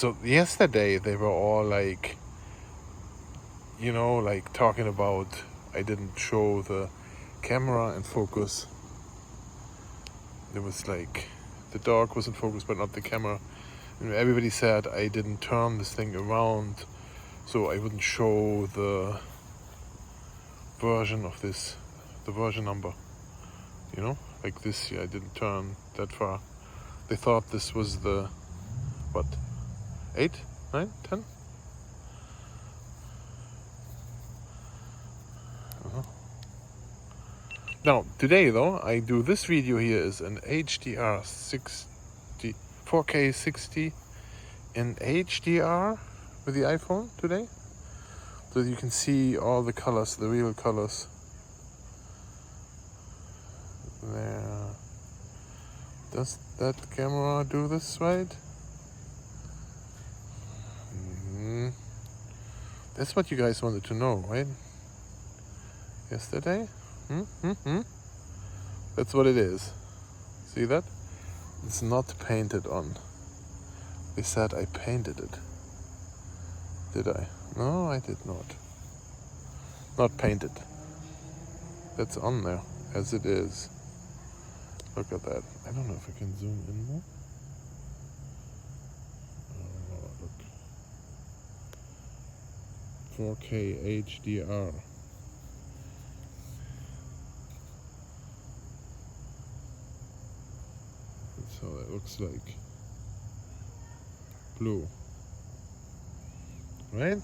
So yesterday they were all like, like talking about I didn't show the camera in focus. It was like the dog was in focus but not the camera. And everybody said I didn't turn this thing around so I wouldn't show the version of this, the version number. Like this here, I didn't turn that far. They thought this was the, what, 8, 9, 10? Uh-huh. Now, today though, I do this video here is an HDR 4K 60 in HDR with the iPhone today. So you can see all the colors, the real colors. There. Does that camera do this right? That's what you guys wanted to know, right? Yesterday? That's what it is. See that? It's not painted on. They said I painted it. Did I? No, I did not. Not painted. That's on there, as it is. Look at that. I don't know if I can zoom in more. Oh, look. 4K HDR. That's how it looks like. Blue. Right?